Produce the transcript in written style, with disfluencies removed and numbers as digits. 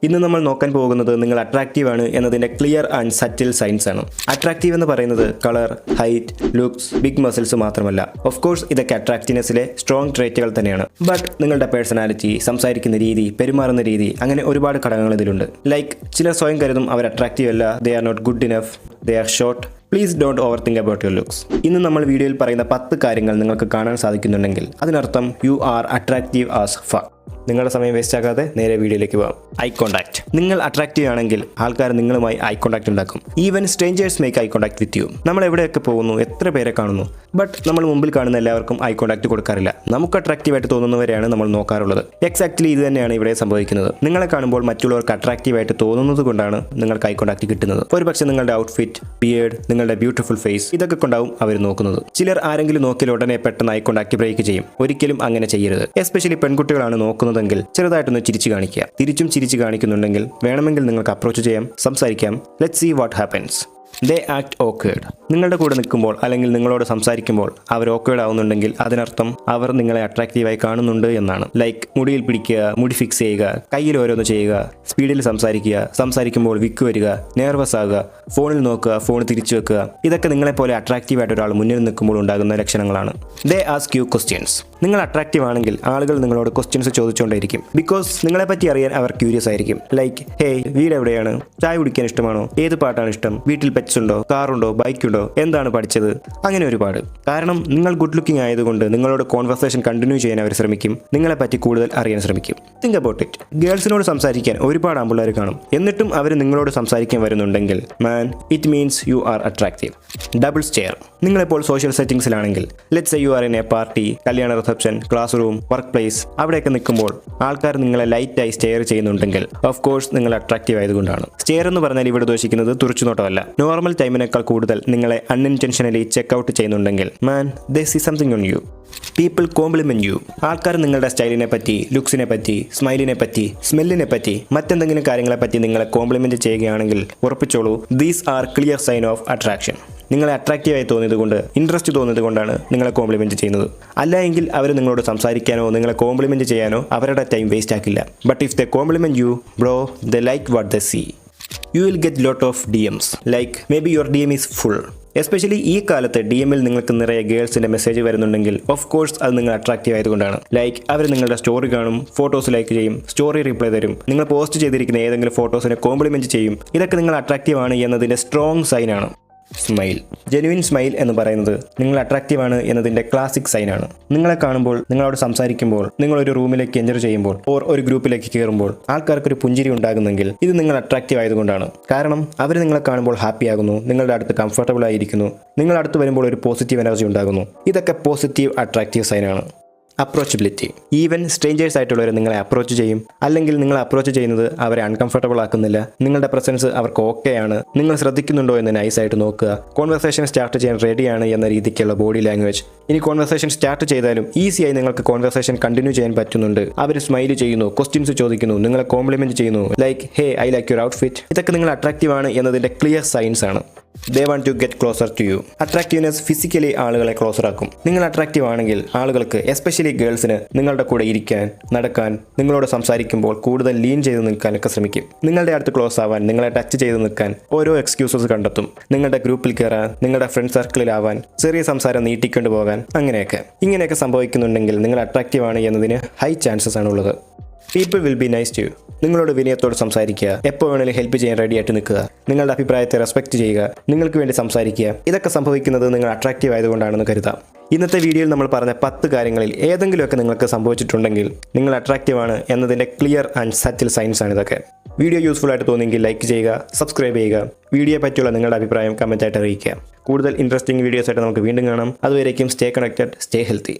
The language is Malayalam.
ഇന്ന് നമ്മൾ നോക്കാൻ പോകുന്നത് നിങ്ങൾ അട്രാക്റ്റീവ് ആണ് എന്നതിന്റെ ക്ലിയർ ആൻഡ് സറ്റിൽ സൈൻസ് ആണ്. അട്രാക്റ്റീവ് എന്ന് പറയുന്നത് colour, height, looks, big muscles മാത്രമല്ല. ഓഫ് കോഴ്സ് ഇതൊക്കെ അട്രാക്റ്റീവ്നെസ്സിലെ സ്ട്രോങ് ട്രേറ്റുകൾ തന്നെയാണ്. ബട്ട് നിങ്ങളുടെ പേഴ്സണാലിറ്റി, സംസാരിക്കുന്ന രീതി, പെരുമാറുന്ന രീതി, അങ്ങനെ ഒരുപാട് ഘടകങ്ങൾ ഇതിലുണ്ട്. ലൈക്ക് ചിലർ സ്വയം കരുതും അവർ അട്രാക്റ്റീവ് അല്ല, they are not good enough, they are short. Please don't overthink about your looks. ഇന്ന് നമ്മൾ വീഡിയോയിൽ പറയുന്ന 10 കാര്യങ്ങൾ നിങ്ങൾക്ക് കാണാൻ സാധിക്കുന്നുണ്ടെങ്കിൽ അതിനർത്ഥം U are attractive as fuck. നിങ്ങളുടെ സമയം വേസ്റ്റ് ആക്കാതെ നേരെ വീഡിയോയിലേക്ക് പോകാം. Eye contact. നിങ്ങൾ അട്രാക്റ്റീവ് ആണെങ്കിൽ ആൾക്കാർ നിങ്ങളുമായി ഐ കോൺടാക്ട് ഉണ്ടാക്കും. Even strangers make eye contact with you. നമ്മൾ എവിടെയൊക്കെ പോകുന്നു, എത്ര പേരെ കാണുന്നു, ബട്ട് നമ്മൾ മുമ്പിൽ കാണുന്ന എല്ലാവർക്കും ഐ കോൺടാക്ട് കൊടുക്കാറില്ല. നമുക്ക് അട്രാക്റ്റീവായിട്ട് തോന്നുന്നവരെയാണ് നമ്മൾ നോക്കാറുള്ളത്. എക്സാക്ട്ലി ഇത് തന്നെയാണ് ഇവിടെ സംഭവിക്കുന്നത്. നിങ്ങളെ കാണുമ്പോൾ മറ്റുള്ളവർക്ക് അട്രാക്റ്റീവായിട്ട് തോന്നുന്നത് കൊണ്ടാണ് നിങ്ങൾക്ക് ഐ കോൺടാക്ട് കിട്ടുന്നത്. ഒരുപക്ഷെ നിങ്ങളുടെ ഔട്ട്ഫിറ്റ്, ബിയേർഡ്, നിങ്ങളുടെ ബ്യൂട്ടിഫുൾ ഫേസ്, ഇതൊക്കെ കൊണ്ടാവും അവർ നോക്കുന്നത്. ചിലർ ആരെങ്കിലും നോക്കിയാൽ ഉടനെ പെട്ടെന്ന് ഐ കോൺടാക്ട് ബ്രേക്ക് ചെയ്യും. ഒരിക്കലും അങ്ങനെ ചെയ്യരുത്. എസ്പെഷ്യലി പെൺകുട്ടികളാണ് നോക്കുന്നതെങ്കിൽ ചെറുതായിട്ടൊന്ന് ചിരിച്ചു കാണിക്കുക. തിരിച്ചും ചിരിച്ചു കാണിക്കുന്നുണ്ടെങ്കിൽ വേണമെങ്കിൽ നിങ്ങൾക്ക് അപ്രോച്ച് ചെയ്യാം, സംസാരിക്കാം. Let's see what happens. They act awkward. നിങ്ങളുടെ കൂടെ നിൽക്കുമ്പോൾ അല്ലെങ്കിൽ നിങ്ങളോട് സംസാരിക്കുമ്പോൾ അവർ ഓക്കേർഡ് ആവുന്നുണ്ടെങ്കിൽ അതിനർത്ഥം അവർ നിങ്ങളെ അട്രാക്റ്റീവായി കാണുന്നുണ്ട് എന്നാണ്. ലൈക്ക് മുടിയിൽ പിടിക്കുക, മുടി ഫിക്സ് ചെയ്യുക, കയ്യിൽ ഓരോന്ന് ചെയ്യുക, സ്പീഡിൽ സംസാരിക്കുക, സംസാരിക്കുമ്പോൾ വിക്ക് വരിക, നെർവസ് ആകുക, ഫോണിൽ നോക്കുക, ഫോൺ തിരിച്ചു വെക്കുക. ഇതൊക്കെ നിങ്ങളെപ്പോലെ അട്രാക്റ്റീവായിട്ട് ഒരാൾ മുന്നിൽ നിൽക്കുമ്പോൾ ഉണ്ടാകുന്ന ലക്ഷണങ്ങളാണ്. They ask you questions. നിങ്ങൾ അട്രാക്റ്റീവ് ആണെങ്കിൽ ആളുകൾ നിങ്ങളോട് ക്വസ്റ്റ്യൻസ് ചോദിച്ചുകൊണ്ടേയിരിക്കും. ബിക്കോസ് നിങ്ങളെപ്പറ്റി അറിയാൻ അവർ ക്യൂരിയസ് ആയിരിക്കും. ലൈക്ക് ഹേ, വീട് എവിടെയാണ്, ചായ കുടിക്കാൻ ഇഷ്ടമാണോ, ഏത് പാട്ടാണ് ഇഷ്ടം, വീട്ടിൽ പെറ്റ്സ് ഉണ്ടോ, കാറുണ്ടോ, ബൈക്കുണ്ടോ, എന്താണ് പഠിച്ചത്, അങ്ങനെ ഒരുപാട്. കാരണം നിങ്ങൾ ഗുഡ് ലുക്കിംഗ് ആയതുകൊണ്ട് നിങ്ങളോട് കോൺവെർസേഷൻ കണ്ടിന്യൂ ചെയ്യാൻ അവർ ശ്രമിക്കും. നിങ്ങളെപ്പറ്റി കൂടുതൽ അറിയാൻ ശ്രമിക്കും. Think about it. ഗേൾസിനോട് സംസാരിക്കാൻ ഒരുപാട് ആമ്പിള്ളേർ കാണും. എന്നിട്ടും അവർ നിങ്ങളോട് സംസാരിക്കാൻ വരുന്നുണ്ടെങ്കിൽ man, it means you are attractive. Double stare. നിങ്ങളിപ്പോൾ സോഷ്യൽ സെറ്റിംഗ്സിലാണെങ്കിൽ, let's say you are in a party, കല്യാണ reception, class room, work place, അവിടെയൊക്കെ നിൽക്കുമ്പോൾ ആൾക്കാർ നിങ്ങളെ ലൈറ്റായി സ്റ്റെയർ ചെയ്യുന്നുണ്ടെങ്കിൽ ഓഫ് കോഴ്സ് നിങ്ങൾ അട്രാക്റ്റീവ് ആയതുകൊണ്ടാണ്. സ്റ്റെയർ എന്ന് പറഞ്ഞാൽ ഇവിടെ ഉദ്ദേശിക്കുന്നത് തുറച്ചുനോട്ടമല്ല. നോർമൽ ടൈമിനേക്കാൾ കൂടുതൽ നിങ്ങളെ അൺഇൻറ്റൻഷനലി ചെക്ക് ഔട്ട് ചെയ്യുന്നുണ്ടെങ്കിൽ man, they see something on you. People compliment you. ആൾക്കാർ നിങ്ങളുടെ സ്റ്റൈലിനെ പറ്റി, ലുക്സിനെ പറ്റി, സ്മൈലിനെ പറ്റി, സ്മെല്ലിനെ പറ്റി, മറ്റെന്തെങ്കിലും കാര്യങ്ങളെ പറ്റി നിങ്ങളെ കോംപ്ലിമെന്റ് ചെയ്യുകയാണെങ്കിൽ ഉറപ്പിച്ചോളൂ, these are clear sign of attraction. നിങ്ങളെ അട്രാക്റ്റീവായി തോന്നിയതുകൊണ്ട്, ഇൻട്രസ്റ്റ് തോന്നിയത് കൊണ്ടാണ് നിങ്ങളെ കോംപ്ലിമെന്റ് ചെയ്യുന്നത്. അല്ല എങ്കിൽ അവർ നിങ്ങളോട് സംസാരിക്കാനോ നിങ്ങളെ കോംപ്ലിമെന്റ് ചെയ്യാനോ അവരുടെ ടൈം വേസ്റ്റ് ആക്കില്ല. But if they compliment you, bro, they like what they see. You will get lot of DMs. Like maybe your DM is full. Especially ഈ കാലത്ത് DM-ൽ നിങ്ങൾക്ക് നിറയെ ഗേൾസിന്റെ മെസ്സേജ് വരുന്നുണ്ടെങ്കിൽ ഓഫ് കോഴ്സ് അത് നിങ്ങൾ അട്രാക്റ്റീവ് ആയതുകൊണ്ടാണ്. ലൈക്ക് അവർ നിങ്ങളുടെ സ്റ്റോറി കാണും, ഫോട്ടോസ് ലൈക്ക് ചെയ്യും, സ്റ്റോറി റിപ്ലൈ തരും, നിങ്ങൾ പോസ്റ്റ് ചെയ്തിരിക്കുന്ന ഏതെങ്കിലും ഫോട്ടോസിനെ കോംപ്ലിമെന്റ് ചെയ്യും. ഇതൊക്കെ നിങ്ങൾ അട്രാക്റ്റീവ് ആണ് എന്നതിന്റെ സ്ട്രോങ് സൈൻ ആണ്. സ്മൈൽ. ജെന്യുവിൻ സ്മൈൽ എന്ന് പറയുന്നത് നിങ്ങൾ അട്രാക്റ്റീവ് ആണ് എന്നതിന്റെ ക്ലാസിക് സൈൻ ആണ്. നിങ്ങളെ കാണുമ്പോൾ, നിങ്ങളോട് സംസാരിക്കുമ്പോൾ, നിങ്ങളൊരു റൂമിലേക്ക് എൻ്റർ ചെയ്യുമ്പോൾ ഓർ ഒരു ഗ്രൂപ്പിലേക്ക് കയറുമ്പോൾ ആൾക്കാർക്കൊരു പുഞ്ചിരി ഉണ്ടാകുന്നെങ്കിൽ ഇത് നിങ്ങൾ അട്രാക്റ്റീവ് ആയതുകൊണ്ടാണ്. കാരണം അവർ നിങ്ങളെ കാണുമ്പോൾ ഹാപ്പി ആകുന്നു, നിങ്ങളുടെ അടുത്ത് കംഫർട്ടബിൾ ആയിരിക്കുന്നു, നിങ്ങൾ അടുത്ത് വരുമ്പോൾ ഒരു പോസിറ്റീവ് എനർജി ഉണ്ടാകുന്നു. ഇതൊക്കെ positive attractive സൈനാണ്. Approachability. Even strangers ആയിട്ടുള്ളവർ നിങ്ങളെ അപ്രോച്ച് ചെയ്യും, അല്ലെങ്കിൽ നിങ്ങൾ അപ്രോച്ച് ചെയ്യുന്നത് അവരെ അൺകംഫർട്ടബിൾ ആക്കുന്നില്ല, നിങ്ങളുടെ പ്രസൻസ് അവർക്ക് ഓക്കെ ആണ്, നിങ്ങൾ ശ്രദ്ധിക്കുന്നുണ്ടോ എന്ന് നൈസായിട്ട് നോക്കുക, കോൺവെർസേഷൻ സ്റ്റാർട്ട് ചെയ്യാൻ റെഡിയാണ് എന്ന രീതിക്കുള്ള ബോഡി ലാംഗ്വേജ്. ഇനി കോൺവെർസേഷൻ സ്റ്റാർട്ട് ചെയ്താലും ഈസിയായി നിങ്ങൾക്ക് കോൺവെർസേഷൻ കണ്ടിന്യൂ ചെയ്യാൻ പറ്റുന്നുണ്ട്. അവർ സ്മൈൽ ചെയ്യുന്നു, ക്വസ്റ്റ്യൻസ് ചോദിക്കുന്നു, നിങ്ങളെ കോംപ്ലിമെന്റ് ചെയ്യുന്നു, like hey, I like your outfit. ഇതൊക്കെ നിങ്ങൾ അട്രാക്റ്റീവ് ആണ് എന്നതിന്റെ ക്ലിയർ സൈൻസ് ആണ്. They want to get closer to you. Attractiveness physically ആളുകളെ ക്ലോസർ ആക്കും. നിങ്ങൾ അട്രാക്റ്റീവ് ആണെങ്കിൽ ആളുകൾക്ക്, എസ്പെഷ്യലി ഗേൾസിന്, നിങ്ങളുടെ കൂടെ ഇരിക്കാൻ, നടക്കാൻ, നിങ്ങളോട് സംസാരിക്കുമ്പോൾ കൂടുതൽ ലീൻ ചെയ്ത് നിൽക്കാനൊക്കെ ശ്രമിക്കും. നിങ്ങളുടെ അടുത്ത് ക്ലോസ് ആവാൻ, നിങ്ങളെ ടച്ച് ചെയ്ത് നിൽക്കാൻ ഓരോ എക്സ്ക്യൂസസ് കണ്ടെത്തും. നിങ്ങളുടെ ഗ്രൂപ്പിൽ കയറാൻ, നിങ്ങളുടെ ഫ്രണ്ട് സർക്കിളിലാവാൻ, ചെറിയ സംസാരം നീട്ടിക്കൊണ്ടു പോകാൻ, ഇങ്ങനെയൊക്കെ സംഭവിക്കുന്നുണ്ടെങ്കിൽ നിങ്ങൾ അട്രാക്റ്റീവ് ആണ് എന്നതിന് ഹൈ ചാൻസസ് ആണുള്ളത്. People will be nice to you. നിങ്ങളോട് വിനയത്തോട് സംസാരിക്കുക, എപ്പോൾ വേണമെങ്കിലും ഹെൽപ്പ് ചെയ്യാൻ റെഡി ആയിട്ട് നിൽക്കുക, നിങ്ങളുടെ അഭിപ്രായത്തെ റെസ്പെക്ട് ചെയ്യുക, നിങ്ങൾക്ക് വേണ്ടി സംസാരിക്കുക. ഇതൊക്കെ സംഭവിക്കുന്നത് നിങ്ങൾ അട്രാക്റ്റീവ് ആയതുകൊണ്ടാണെന്ന് കരുതാം. ഇന്നത്തെ വീഡിയോയിൽ നമ്മൾ പറഞ്ഞ 10 കാര്യങ്ങളിൽ ഏതെങ്കിലുമൊക്കെ നിങ്ങൾക്ക് സംഭവിച്ചിട്ടുണ്ടെങ്കിൽ നിങ്ങൾ അട്രാക്റ്റീവ് ആണ് എന്നതിൻ്റെ ക്ലിയർ ആൻഡ് സറ്റിൽ സൈൻസ് ആണ് ഇതൊക്കെ. വീഡിയോ യൂസ്ഫുൾ ആയിട്ട് തോന്നിയെങ്കിൽ ലൈക്ക് ചെയ്യുക, സബ്സ്ക്രൈബ് ചെയ്യുക, വീഡിയോയെ പറ്റിയുള്ള നിങ്ങളുടെ അഭിപ്രായം കമൻറ്റായിട്ട് അറിയിക്കുക. കൂടുതൽ ഇൻട്രസ്റ്റിംഗ് വീഡിയോസ് ആയിട്ട് നമുക്ക് വീണ്ടും കാണാം. അതുവരേക്കും സ്റ്റേ കണക്റ്റഡ്, സ്റ്റേ ഹെൽത്തി.